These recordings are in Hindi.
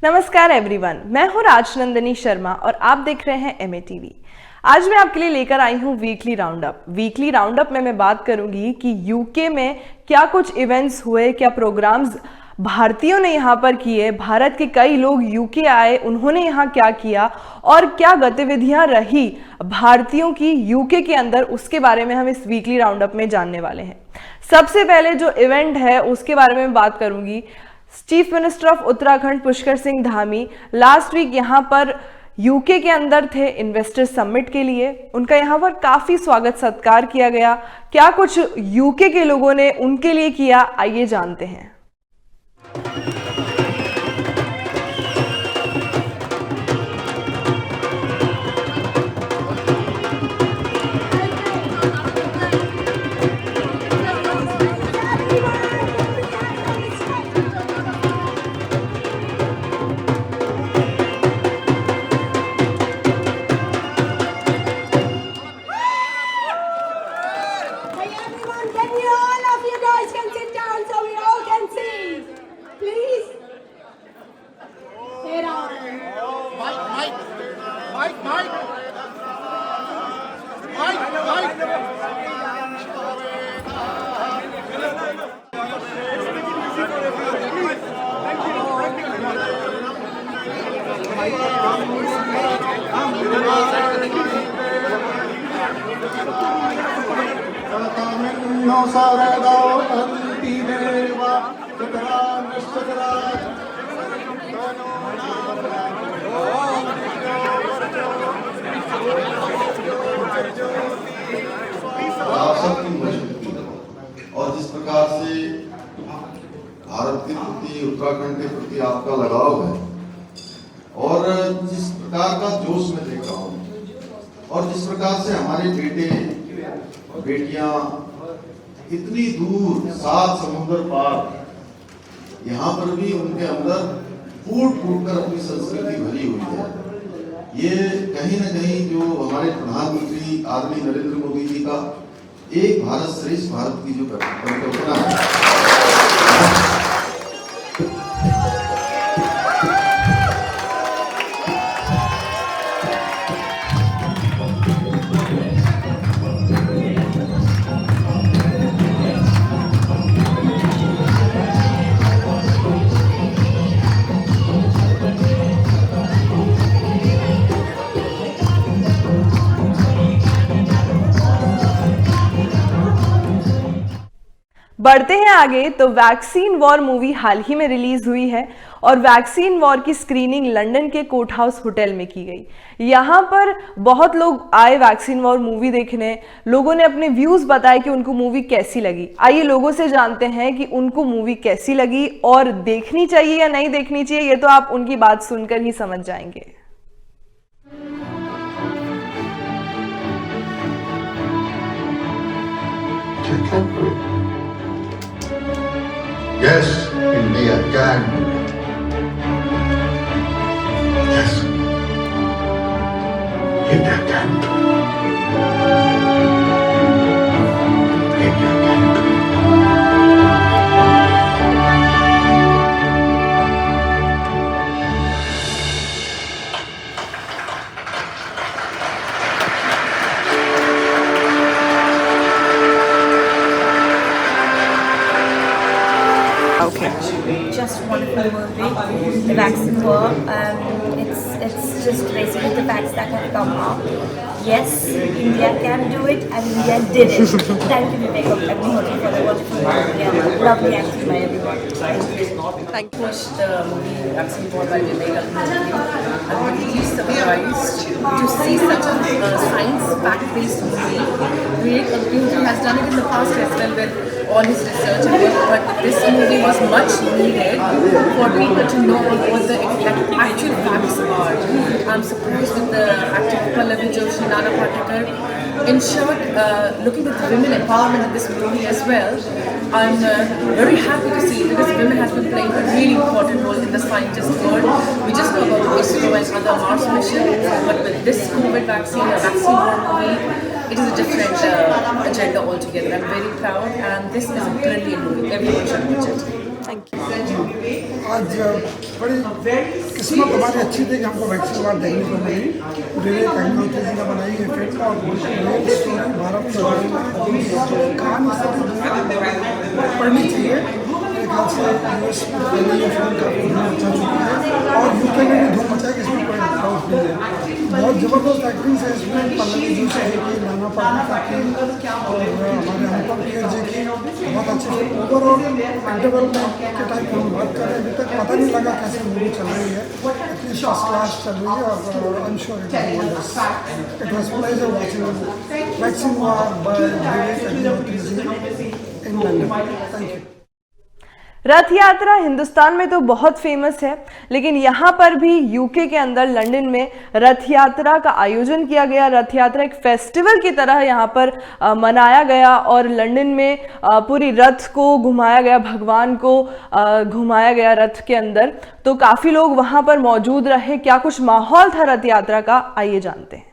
नमस्कार एवरीवन, मैं हूं राजनंदिनी शर्मा और आप देख रहे हैं एमए टीवी। आज मैं आपके लिए लेकर आई हूं वीकली राउंडअप। वीकली राउंडअप में मैं बात करूंगी कि यूके में क्या कुछ इवेंट्स हुए, क्या प्रोग्राम्स भारतीयों ने यहाँ पर किए, भारत के कई लोग यूके आए, उन्होंने यहाँ क्या किया और क्या गतिविधियाँ रही भारतीयों की यूके के अंदर, उसके बारे में हम इस वीकली राउंडअप में जानने वाले हैं। सबसे पहले जो इवेंट है उसके बारे में बात करूंगी। Chief minister of Uttarakhand Pushkar Singh Dhami last week यहाँ पर यूके के अंदर थे इन्वेस्टर समिट के लिए। उनका यहाँ पर काफी स्वागत सत्कार किया गया। क्या कुछ यूके के लोगों ने उनके लिए किया, आइए जानते हैं। और जिस प्रकार से भारत के प्रति, उत्तराखंड के प्रति आपका लगाव है और जिस प्रकार का जोश मैं देख रहा हूँ और जिस प्रकार से हमारे बेटे बेटियां इतनी दूर 7 समुद्र पार यहाँ पर भी उनके अंदर फूट फूट कर अपनी संस्कृति भरी हुई है। ये कहीं न कहीं जो हमारे प्रधानमंत्री आदरणीय नरेंद्र मोदी जी का एक भारत श्रेष्ठ भारत की जो परिकल्पना है, बढ़ते हैं आगे तो वैक्सीन वॉर मूवी हाल ही में रिलीज हुई है और वैक्सीन वॉर की स्क्रीनिंग लंदन के कोर्ट हाउस होटल में की गई। यहाँ पर बहुत लोग आए वैक्सीन वॉर मूवी देखने। लोगों ने अपने व्यूज बताए कि उनको मूवी कैसी लगी। आइए लोगों से जानते हैं कि उनको मूवी कैसी लगी और देखनी चाहिए या नहीं देखनी चाहिए। ये तो आप उनकी बात सुनकर ही समझ जाएंगे। Yes, India can do it. Yes, India can do it. India can do it. Just wonderful movie, the vaccine war. It's just basically the facts that have come up. Yes, India can do it, and India did it. Thank you, Vivek of Agnihotri, for the wonderful movie and lovely acting by everyone. Thank you. Watched the movie Vaccine War by Vivek Agnihotri. I'm really surprised to see such a science-fact-based movie. Vivek Agnihotri has done it in the past as well with all his research and work, but this movie was much needed for people to know what the actual facts are. I'm surprised with the acting Pallavi Joshi, Nana Patekar. In short, looking at the women empowerment in this movie as well, I'm very happy to see because women have been playing a really important role in the scientist world. We just know about ISRO and other Mars missions, but with this COVID vaccine, a vaccine war movie, it is a different agenda altogether. I'm very proud, and this is a brilliant movie. Everyone should watch it. Thank you. आज बड़ी किस्मत हमारी अच्छी थी कि हमको वैक्सीन वार देखने को मिली। विवेक अग्निहोत्री जी ने बनाई ये फिल्म और रियल स्टोरी भारत में कहानी सभी पढ़नी चाहिए। मेरे ख्याल से यूएस में पहले ये फिल्म काफ़ी धूम मचा चुकी है और यूके में भी धूम मचा है, इसमें कोई डाउट नहीं है। बहुत ज़बरदस्त एक्टिंग है इसमें, पल्लवी जी से की, नाना पाटेकर की और हमारे अनुपम खेर जी की बहुत अच्छी फिल्म। ओवरऑल इंटरवल के टाइम हम बात कर रहे हैं, अभी तक पता नहीं लगा कैसे मूवी चल रही है, इतनी फर्स्ट क्लास चल रही है और I am sure it was pleasure watching vaccine war by Vivek Agnihotri ji in London. Thank you. Rath Yatra Hindustan में तो बहुत फेमस है, लेकिन यहाँ पर भी यूके के अंदर लंदन में रथ यात्रा का आयोजन किया गया। रथ यात्रा एक फेस्टिवल की तरह यहाँ पर मनाया गया और लंदन में पूरी रथ को घुमाया गया, भगवान को घुमाया गया रथ के अंदर। तो काफ़ी लोग वहाँ पर मौजूद रहे। क्या कुछ माहौल था रथ यात्रा का, आइए जानते हैं।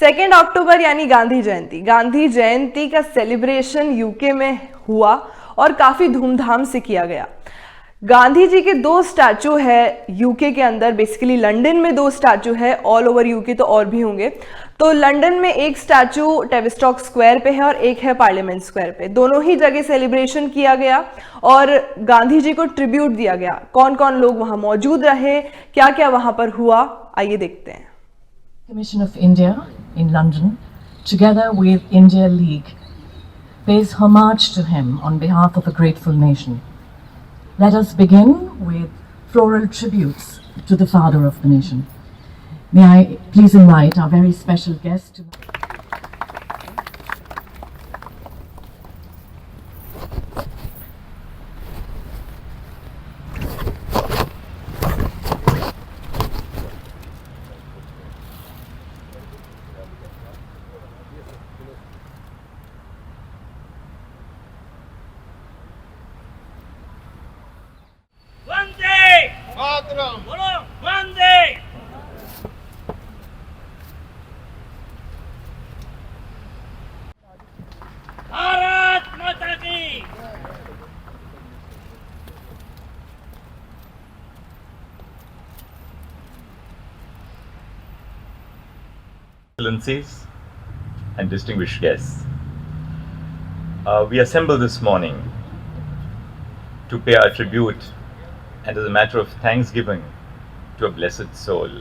सेकेंड अक्टूबर यानी गांधी जयंती। गांधी जयंती का सेलिब्रेशन यूके में हुआ और काफ़ी धूमधाम से किया गया। गांधी जी के 2 स्टैचू है यूके के अंदर, बेसिकली लंदन में 2 स्टैचू है, ऑल ओवर यूके तो और भी होंगे। तो लंदन में एक स्टैचू टेविस्टॉक स्क्वायर पे है और एक है पार्लियामेंट स्क्वायर पे। दोनों ही जगह सेलिब्रेशन किया गया और गांधी जी को ट्रिब्यूट दिया गया। कौन कौन लोग वहां मौजूद रहे, क्या क्या वहां पर हुआ, आइए देखते हैं। Commission of India in London, together with India League, pays homage to him on behalf of a grateful nation. Let us begin with floral tributes to the father of the nation. May I please invite our very special guest to बोलो वंदे। भारत माता की। Excellencies and distinguished guests, we assemble this morning to pay our tribute and as a matter of thanksgiving to a blessed soul,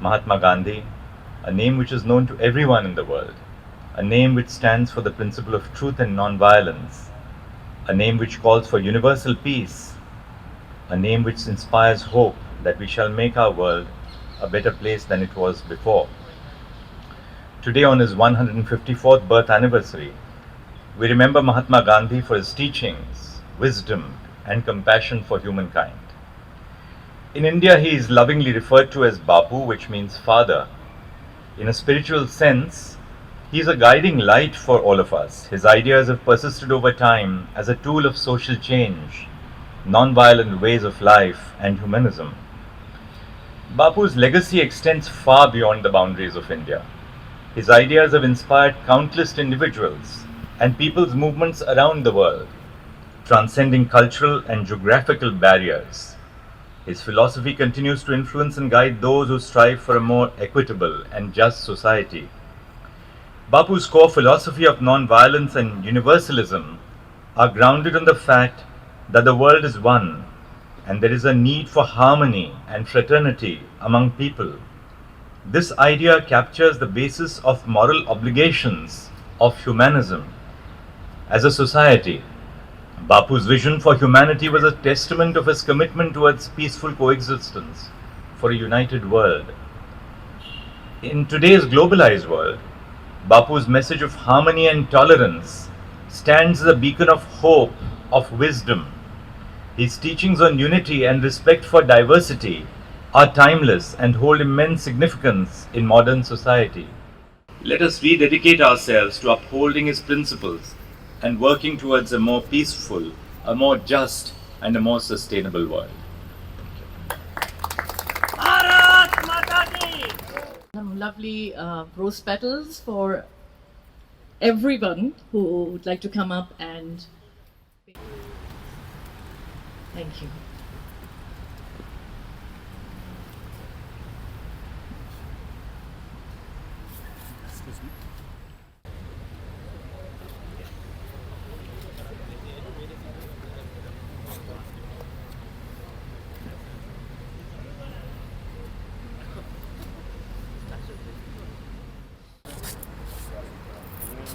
Mahatma Gandhi, a name which is known to everyone in the world, a name which stands for the principle of truth and non-violence, a name which calls for universal peace, a name which inspires hope that we shall make our world a better place than it was before. Today, on his 154th birth anniversary, we remember Mahatma Gandhi for his teachings, wisdom, and compassion for humankind. In India, he is lovingly referred to as Bapu, which means father. In a spiritual sense, He is a guiding light for all of us. His ideas have persisted over time as a tool of social change, non-violent ways of life, and humanism. Bapu's legacy extends far beyond the boundaries of India. His ideas have inspired countless individuals and people's movements around the world, transcending cultural and geographical barriers. His philosophy continues to influence and guide those who strive for a more equitable and just society. Bapu's core philosophy of non-violence and universalism are grounded on the fact that the world is one and there is a need for harmony and fraternity among people. This idea captures the basis of moral obligations of humanism. As a society, Bapu's vision for humanity was a testament of his commitment towards peaceful coexistence for a united world. In today's globalized world, Bapu's message of harmony and tolerance stands as a beacon of hope, of wisdom. His teachings on unity and respect for diversity are timeless and hold immense significance in modern society. Let us rededicate ourselves to upholding his principles and working towards a more peaceful, a more just, and a more sustainable world. Bharat Mata Ki! Some lovely rose petals for everyone who would like to come up and thank you.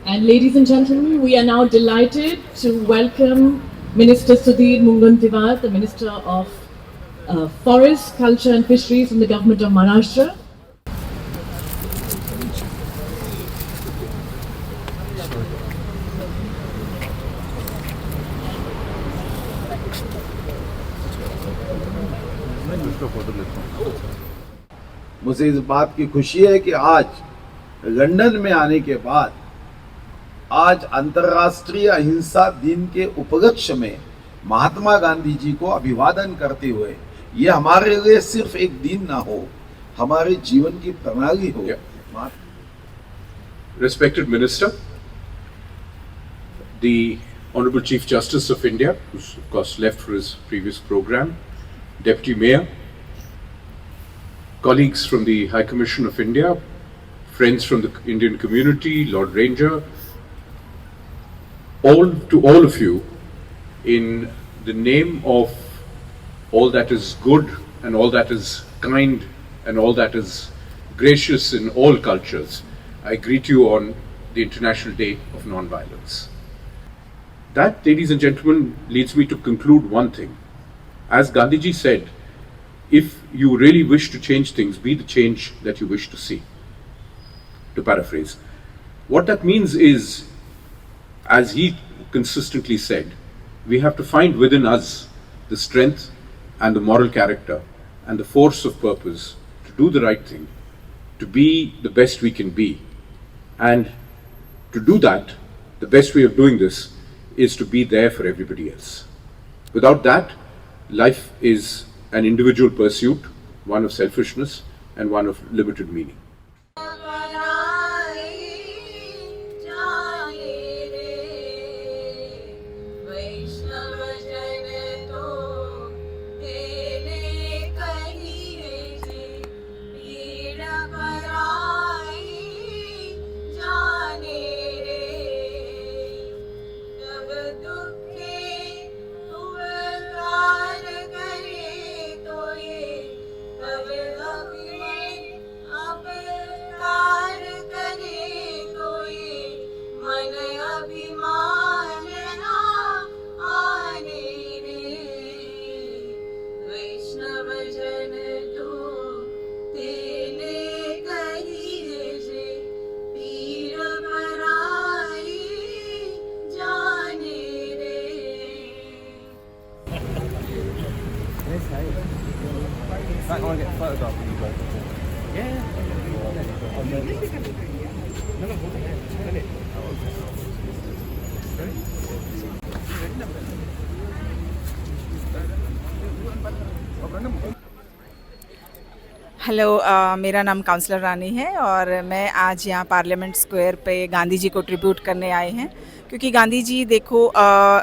And ladies and gentlemen, we are now delighted to welcome Minister Sudhir Mungantiwar, the Minister of Forest, Culture and Fisheries from the Government of Maharashtra. मुझे इस बात की खुशी है कि आज लंदन में आने के बाद आज अंतर्राष्ट्रीय अहिंसा दिन के उपलक्ष्य में महात्मा गांधी जी को अभिवादन करते हुए ये हमारे लिए सिर्फ एक दिन ना हो, हमारे जीवन की प्रणाली हो। Respected Minister, the Honorable Chief Justice of India, who's of course left for his previous program, Deputy Mayor, colleagues from the High Commission of India, friends from the Indian community, Lord Ranger, all of you, in the name of all that is good and all that is kind and all that is gracious in all cultures, I greet you on the International Day of Non-Violence. That, ladies and gentlemen, leads me to conclude one thing. As Gandhiji said, if you really wish to change things, be the change that you wish to see. To paraphrase, what that means is, as he consistently said, we have to find within us the strength and the moral character and the force of purpose to do the right thing, to be the best we can be. And to do that, the best way of doing this is to be there for everybody else. Without that, life is an individual pursuit, one of selfishness and one of limited meaning. I want to get photographed with you both. Yeah. Hello, मेरा नाम काउंसलर रानी है और मैं आज यहाँ पार्लियामेंट स्क्वायर पे गांधी जी को ट्रिब्यूट करने आए हैं, क्योंकि गांधी जी देखो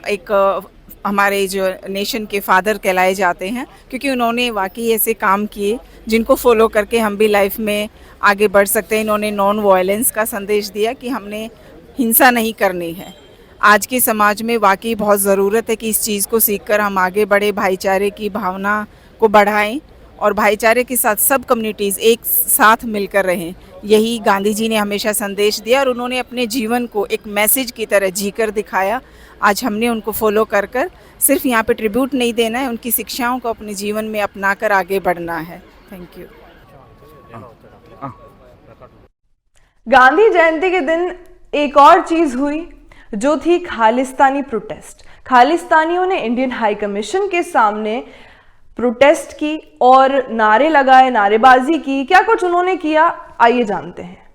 एक हमारे जो नेशन के फादर कहलाए जाते हैं, क्योंकि उन्होंने वाकई ऐसे काम किए जिनको फॉलो करके हम भी लाइफ में आगे बढ़ सकते हैं। इन्होंने नॉन वायलेंस का संदेश दिया कि हमने हिंसा नहीं करनी है। आज के समाज में वाकई बहुत ज़रूरत है कि इस चीज़ को सीखकर हम आगे बढ़े, भाईचारे की भावना को बढ़ाएं और भाईचारे के साथ सब कम्युनिटीज़ एक साथ मिलकर रहें। यही गांधी जी ने हमेशा संदेश दिया और उन्होंने अपने जीवन को एक मैसेज की तरह जीकर दिखाया। आज हमने उनको फॉलो कर कर सिर्फ यहाँ पे ट्रिब्यूट नहीं देना है, उनकी शिक्षाओं को अपने जीवन में अपनाकर आगे बढ़ना है। Thank you. गांधी जयंती के दिन एक और चीज हुई जो थी खालिस्तानी प्रोटेस्ट। खालिस्तानियों ने इंडियन हाई कमीशन के सामने प्रोटेस्ट की और नारे लगाए, नारेबाजी की। क्या कुछ उन्होंने किया, आइए जानते हैं।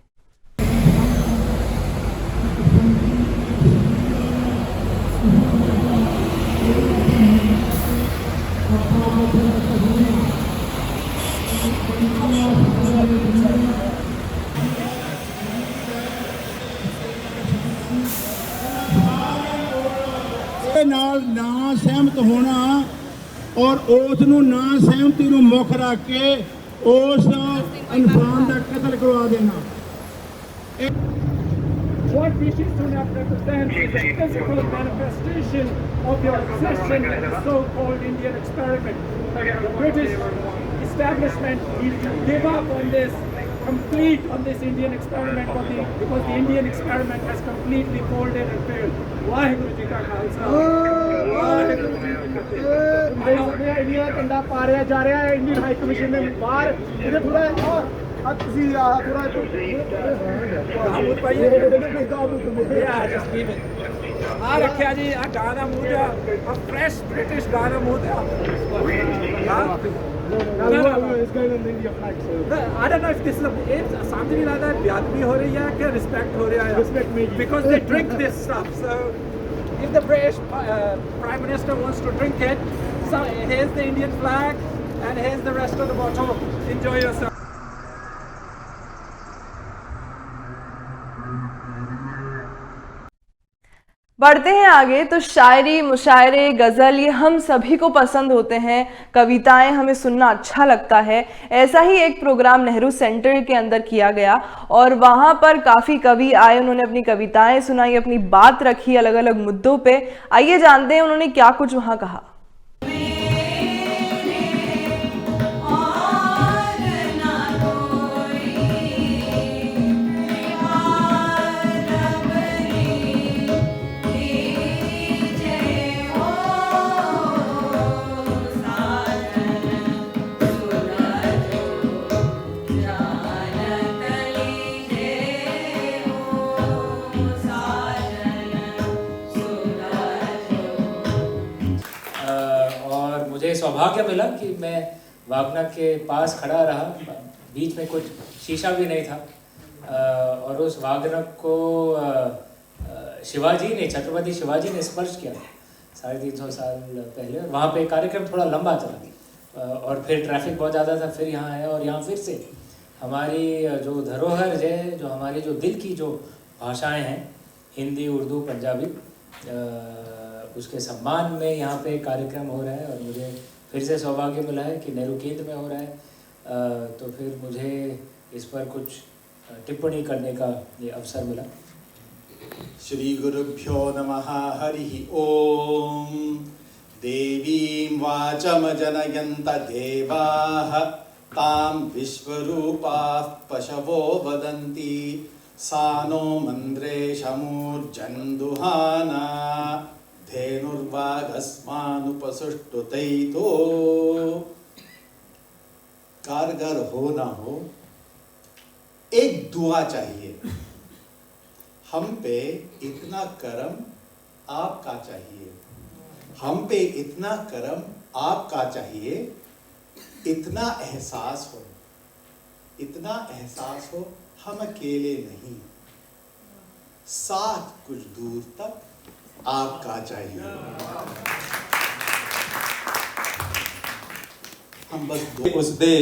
ना सहमत होना और उस ना सहमति ਨੂੰ ਮੁੱਖ ਰੱਖ ਕੇ ਉਸ ਇਨਸਾਨ ਦਾ ਕਤਲ ਕਰਵਾ ਦੇਣਾ। What we should soon have to understand is a physical manifestation of your obsession with the so-called Indian experiment. The British establishment needs to give up on this, complete on this Indian experiment, because the Indian experiment has completely folded and failed. Waheguru Ji Ka Khalsa, Waheguru Ji Ki Fateh। India कंडा पा रहा जा रहा है इंडियन हाई कमीशन ने बाहर इधर थोड़ा और ਤੁਸੀਂ ਥੋੜਾ ਆ ਰੱਖਿਆ ਜੀ, ਆ ਗਾਂ ਦਾ ਮੂੰਹ ਆ, ਆ ਫਰੈਸ਼ ਬ੍ਰਿਟਿਸ਼ ਗਾਂ ਦਾ ਮੂੰਹ ਆ। I don't know if this is समझ नहीं लगता है बेअदबी हो रही है कि रिस्पेक्ट हो रहा है, because they drink this stuff. So if the British Prime Minister wants to drink it, so here's the Indian flag and here's the rest of the bottle. Enjoy yourself. बढ़ते हैं आगे तो शायरी, मुशायरे, गज़ल ये हम सभी को पसंद होते हैं। कविताएं हमें सुनना अच्छा लगता है। ऐसा ही एक प्रोग्राम नेहरू सेंटर के अंदर किया गया और वहाँ पर काफ़ी कवि आए, उन्होंने अपनी कविताएं सुनाई, अपनी बात रखी अलग अलग मुद्दों पे। आइए जानते हैं उन्होंने क्या कुछ वहाँ कहा। सौभाग्य मिला कि मैं वागनर के पास खड़ा रहा, बीच में कुछ शीशा भी नहीं था और उस वागनर को शिवाजी ने, छत्रपति शिवाजी ने स्पर्श किया 350 साल पहले। और वहाँ पे कार्यक्रम थोड़ा लंबा चला और फिर ट्रैफिक बहुत ज़्यादा था। फिर यहाँ आया और यहाँ फिर से हमारी जो धरोहर है, जो हमारी जो दिल की जो भाषाएं हैं, हिंदी, उर्दू, पंजाबी, उसके सम्मान में यहाँ पे कार्यक्रम हो रहा है और मुझे फिर से सौभाग्य मिला है कि नेहरू केंद्र में हो रहा है। तो फिर मुझे इस पर कुछ टिप्पणी करने का ये अवसर मिला। श्री गुरुभ्यो नमः। हरि ओम। देवीं वाचम जनयन्त देवाः तां विश्वरूपाः पशवो वदन्ति सा नो मन्द्रे शमूर्जन्दुहाना धेनुर्वागस्मानुपसुष्टुतैतो। कारगर हो ना हो, एक दुआ चाहिए। हम पे इतना करम आपका चाहिए, हम पे इतना करम आपका चाहिए। इतना एहसास हो, इतना एहसास हो हम अकेले नहीं, साथ कुछ दूर तक आपका चाहिए। हम बस ਉਸ ਦੇ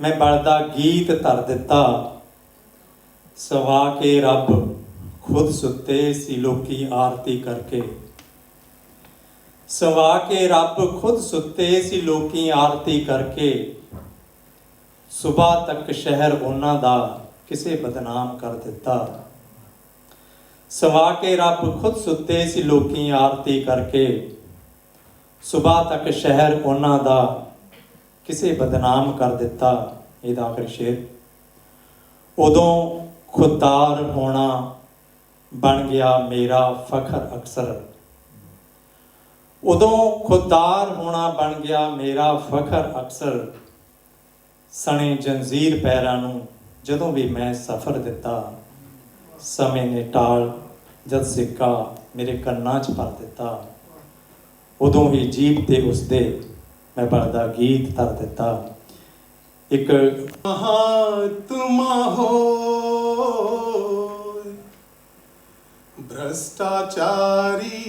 ਮੈਂ ਬਲਦਾ ਗੀਤ ਧਰ ਦਿੱਤਾ, ਸਵਾ ਕੇ ਰੱਬ ਖੁਦ ਸੁੱਤੇ ਸੀ ਲੋਕੀ ਆਰਤੀ ਕਰਕੇ। ਸਵਾ ਕੇ ਰੱਬ ਖੁਦ ਸੁੱਤੇ ਸੀ ਲੋਕੀ ਆਰਤੀ ਕਰਕੇ। ਸੁਬਾਹ ਤੱਕ ਸ਼ਹਿਰ ਉਹਨਾਂ ਦਾ ਕਿਸੇ ਬਦਨਾਮ ਕਰ ਦਿੱਤਾ। ਸਵਾ ਕੇ ਰੱਬ ਖੁਦ ਸੁੱਤੇ ਸੀ ਲੋਕੀ ਆਰਤੀ ਕਰਕੇ। ਸੁਬਾਹ ਤੱਕ ਸ਼ਹਿਰ ਉਹਨਾਂ ਦਾ ਕਿਸੇ ਬਦਨਾਮ ਕਰ ਦਿੱਤਾ। ਇਹਦਾ ਆਖਰੀ ਸ਼ੇਰ। ਉਦੋਂ ਖੁਦਦਾਰ ਹੋਣਾ ਬਣ ਗਿਆ ਮੇਰਾ ਫਖਰ ਅਕਸਰ। ਉਦੋਂ ਖੁਦਦਾਰ ਹੋਣਾ ਬਣ ਗਿਆ ਮੇਰਾ ਫਖਰ ਅਕਸਰ। ਸਣੇ ਜੰਜ਼ੀਰ ਪੈਰਾਂ ਨੂੰ ਜਦੋਂ ਵੀ ਮੈਂ ਸਫ਼ਰ ਦਿੱਤਾ। ਸਮੇਂ ਨੇ ਟਾਲ ਜਦ ਸਿੱਕਾ ਮੇਰੇ ਕੰਨਾਂ 'ਚ ਭਰ ਦਿੱਤਾ। ਉਦੋਂ ਹੀ ਜੀਭ ਤੇ ਉਸਦੇ ਮੈਂ ਬਲਦਾ ਗੀਤ ਧਰ ਦਿੱਤਾ। ਇੱਕ महात्मा हो भ्रष्टाचारी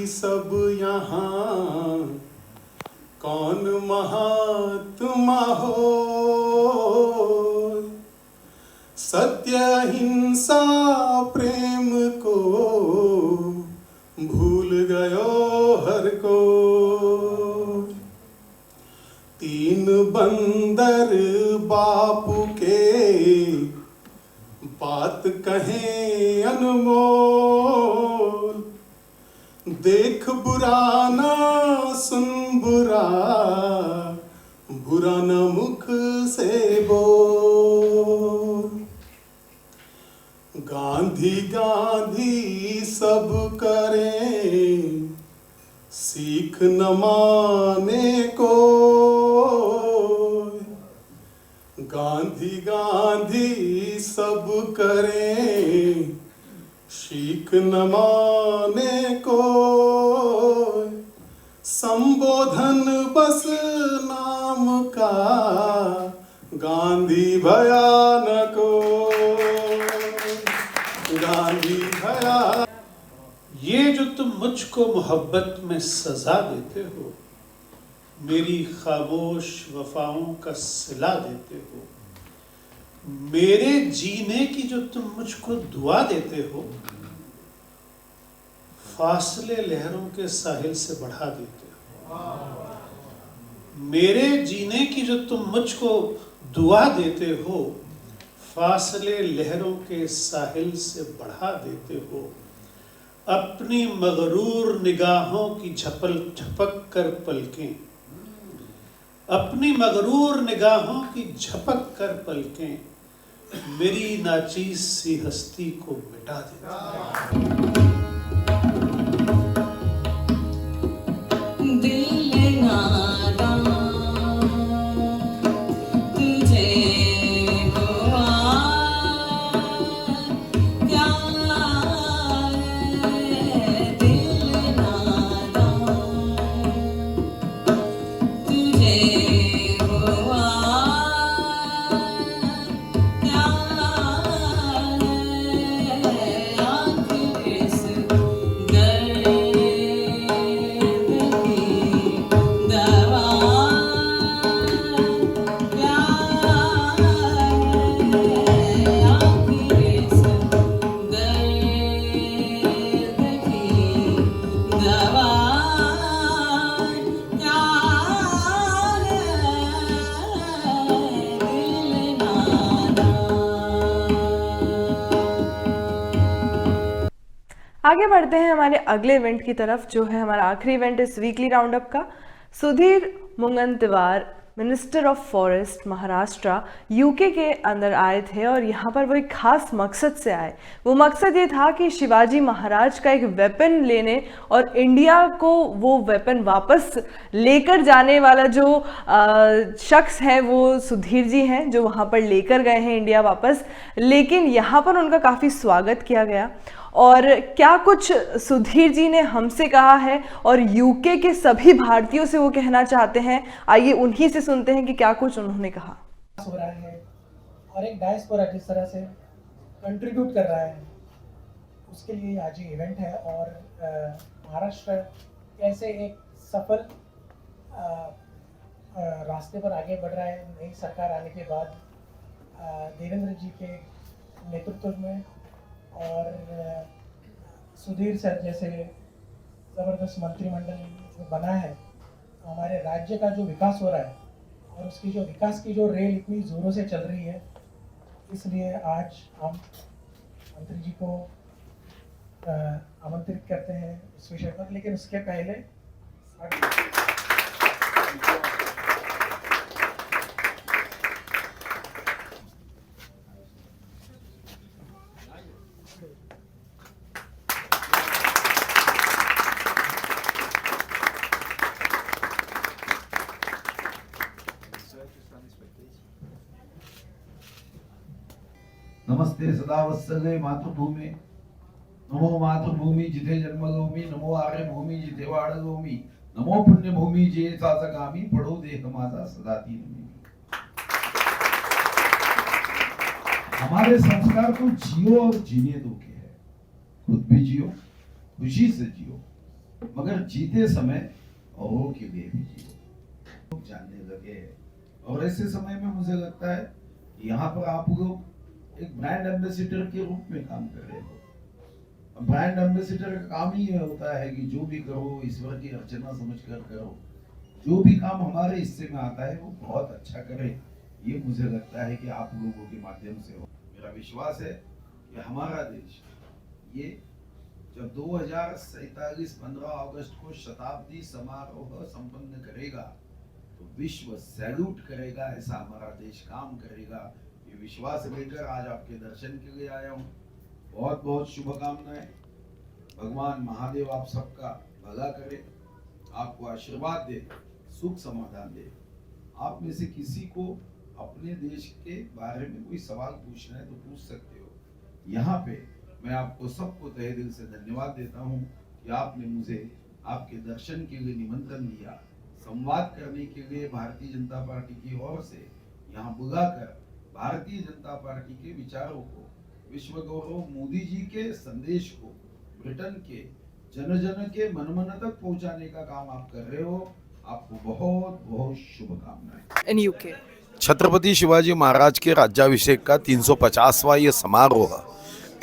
सब यहाँ, कौन महात्मा हो सत्य हिंसा प्रेम को भूल गयो हर को। तीन बंदर बापू के बात कहें अनमोल। देख बुरा ना सुन बुरा, बुरा न मुख से बोल। गांधी गांधी सब करें, सीख न माने को। गांधी गांधी सब करें, सीख न माने को। संबोधन बस नाम का, गांधी भयानक गांधी भया। ये जो तुम मुझको मोहब्बत में सजा देते हो, मेरी खामोश वफाओं का सिला देते हो, मेरे जीने की जो तुम मुझको दुआ देते हो, फासले लहरों के साहिल से बढ़ा देते हो। मेरे जीने की जो तुम मुझको दुआ देते हो, फासले लहरों के साहिल से बढ़ा देते हो। अपनी मगरूर निगाहों की झपक कर पलकें, अपनी मगरूर निगाहों की झपक कर पलकें, मेरी नाचीज सी हस्ती को मिटा देती हैं। आगे बढ़ते हैं हमारे अगले इवेंट की तरफ, जो है हमारा आखिरी इवेंट इस वीकली राउंडअप का। Sudhir Mungantiwar, minister of forest Maharashtra, UK के अंदर आए थे और यहाँ पर वो एक खास मकसद से आए। वो मकसद ये था कि शिवाजी महाराज का एक वेपन लेने और इंडिया को वो वेपन वापस लेकर जाने वाला जो शख्स है वो सुधीर जी हैं, जो वहाँ पर लेकर गए हैं इंडिया वापस। लेकिन यहाँ पर उनका काफ़ी स्वागत किया गया और क्या कुछ सुधीर जी ने हमसे कहा है और यूके के सभी भारतीयों से वो कहना चाहते हैं, आइए उन्हीं से सुनते हैं कि क्या कुछ उन्होंने कहा। हो रहा है और एक डायस्पोरा जिस तरह से कंट्रीब्यूट कर रहा है उसके लिए आज ये इवेंट है। और महाराष्ट्र कैसे एक सफल रास्ते पर आगे बढ़ रहा है नई सरकार आने के बाद, देवेंद्र जी के नेतृत्व में, और सुधीर सर जैसे ज़बरदस्त मंत्रिमंडल जो बना है, हमारे राज्य का जो विकास हो रहा है और उसकी जो विकास की जो रेल इतनी ज़ोरों से चल रही है, इसलिए आज हम मंत्री जी को आमंत्रित करते हैं इस विषय पर। लेकिन उसके पहले नमस्ते सदा वत्सले मातृभूमी, नमो मातृभूमी जिथे जन्मभूमी, नमो आर्य भूमी जिथे वाढभूमी, नमो पुण्यभूमी जे सासगामी, पडो देह माझा सदा तीन भूमी। हमारे संस्कार को जियो और जीने दो के है। खुद भी जियो, खुशी से जियो, मगर जीते समय औरों के लिए भी जियो। जानने लगे और ऐसे समय में मुझे लगता है यहाँ पर आप लोग एक ब्रांड एम्बेसडर के रूप में काम कर रहे हो। ब्रांड एम्बेसडर का काम ही ये होता है कि जो भी करो ईश्वर की अर्चना समझकर करो, जो भी काम हमारे हिस्से में आता है वो बहुत अच्छा करे। ये मुझे लगता है कि आप लोगों के माध्यम से हो। मेरा विश्वास है कि हमारा देश ये जब 2047 15 अगस्त को शताब्दी समारोह संपन्न करेगा तो विश्व सैल्यूट करेगा, ऐसा हमारा देश काम करेगा। ये विश्वास लेकर आज आपके दर्शन के लिए आया हूँ। बहुत बहुत शुभकामनाएं। भगवान महादेव आप सबका भला करे, आपको आशीर्वाद दे, सुख समाधान दे। आप में से किसी को अपने देश के बारे में कोई सवाल पूछना है तो पूछ सकते हो। यहाँ पे मैं आपको सबको तहे दिल से धन्यवाद देता हूँ कि आपने मुझे आपके दर्शन के लिए निमंत्रण दिया, संवाद करने के लिए भारतीय जनता पार्टी की ओर से यहाँ बुलाकर भारतीय जनता पार्टी के विचारों को, विश्व गौरव मोदी जी के संदेश को ब्रिटेन के जन जन के मन मन तक पहुंचाने का काम आप कर रहे हो। आपको बहुत बहुत शुभकामनाएं। इन यूके छत्रपति शिवाजी महाराज के राज्याभिषेक का 350वां ये समारोह,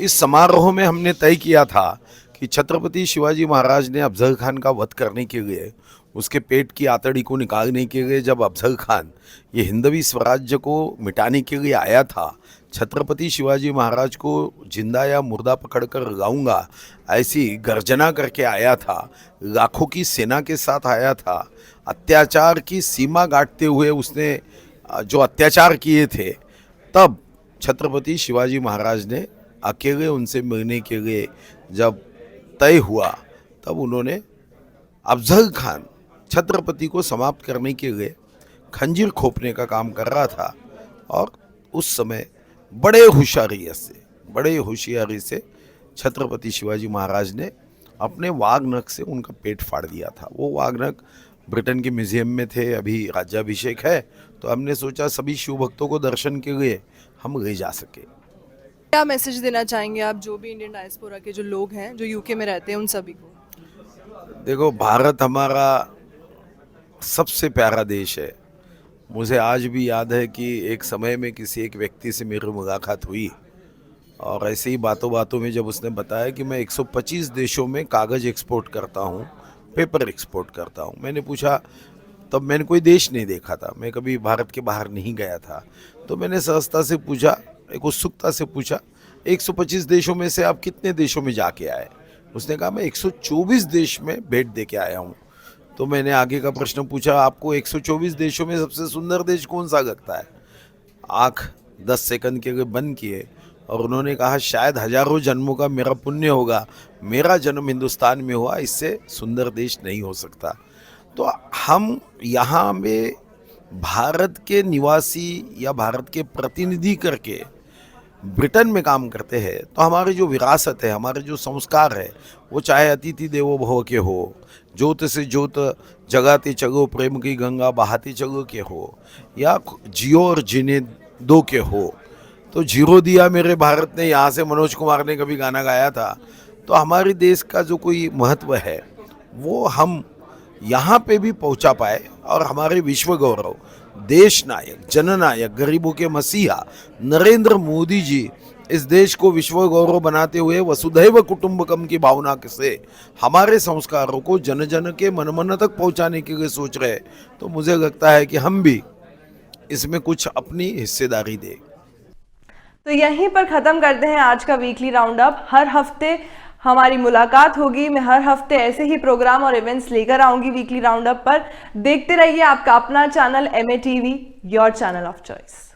इस समारोह में हमने तय किया था कि छत्रपति शिवाजी महाराज ने अफजल खान का वध करने के लिए, उसके पेट की आतड़ी को निकालने के लिए जब अफजल खान ये हिंदवी स्वराज्य को मिटाने के लिए आया था, छत्रपति शिवाजी महाराज को जिंदा या मुर्दा पकड़कर लाऊंगा ऐसी गर्जना करके आया था। लाखों की सेना के साथ आया था। अत्याचार की सीमा गांठते हुए उसने जो अत्याचार किए थे, तब छत्रपति शिवाजी महाराज ने अकेले उनसे मिलने के लिए जब तय हुआ, तब उन्होंने अफजल खान छत्रपति को समाप्त करने के लिए खंजीर खोपने का काम कर रहा था। और उस समय बड़े होशियारी से छत्रपति शिवाजी महाराज ने अपने वाघनख से उनका पेट फाड़ दिया था। वो वाघनख ब्रिटेन के म्यूजियम में थे। अभी राज्याभिषेक है तो हमने सोचा सभी शिव भक्तों को दर्शन के लिए हम ले जा सके। क्या मैसेज देना चाहेंगे आप जो भी इंडियन डायस्पोरा के जो लोग हैं जो यूके में रहते हैं उन सभी को? देखो, भारत हमारा सबसे प्यारा देश है। मुझे आज भी याद है कि एक समय में किसी एक व्यक्ति से मेरी मुलाकात हुई और ऐसे ही बातों बातों में जब उसने बताया कि मैं 125 देशों में कागज़ एक्सपोर्ट करता हूँ, पेपर एक्सपोर्ट करता हूँ। मैंने पूछा, तब मैंने कोई देश नहीं देखा था, मैं कभी भारत के बाहर नहीं गया था, तो मैंने सहजता से पूछा, एक उत्सुकता से पूछा, 125 देशों में से आप कितने देशों में जाके आए? उसने कहा मैं 124 देश में भेंट दे के आया हूँ। तो मैंने आगे का प्रश्न पूछा, आपको 124 देशों में सबसे सुंदर देश कौन सा लगता है? आँख 10 सेकंड के लिए बंद किए और उन्होंने कहा शायद हजारों जन्मों का मेरा पुण्य होगा, मेरा जन्म हिंदुस्तान में हुआ, इससे सुंदर देश नहीं हो सकता। तो हम यहाँ में भारत के निवासी या भारत के प्रतिनिधि करके ब्रिटेन में काम करते हैं, तो हमारी जो विरासत है, हमारे जो संस्कार है, वो चाहे अतिथि देवो भव के हो, जोत से जोत जगाते चलो प्रेम की गंगा बहाते चलो के हो, या जियो और जीने दो के हो। तो जीरो दिया मेरे भारत ने, यहाँ से मनोज कुमार ने कभी गाना गाया था, तो हमारे देश का जो कोई महत्व है वो हम यहाँ पे भी पहुँचा पाए, और हमारे विश्व गौरव, देश नायक, जननायक, गरीबों के मसीहा नरेंद्र मोदी जी इस देश को विश्व गौरव बनाते हुए वसुधैव कुटुंबकम की भावना से हमारे संस्कारों को जन जन के मन मन तक पहुंचाने के लिए सोच रहे, तो मुझे लगता है कि हम भी इसमें कुछ अपनी हिस्सेदारी दें। तो यहीं पर ख़त्म करते हैं आज का वीकली राउंड अप। हर हफ्ते हमारी मुलाकात होगी, मैं हर हफ्ते ऐसे ही प्रोग्राम और इवेंट्स लेकर आऊंगी वीकली राउंड अप पर। देखते रहिए आपका अपना channel MATV, your channel of choice.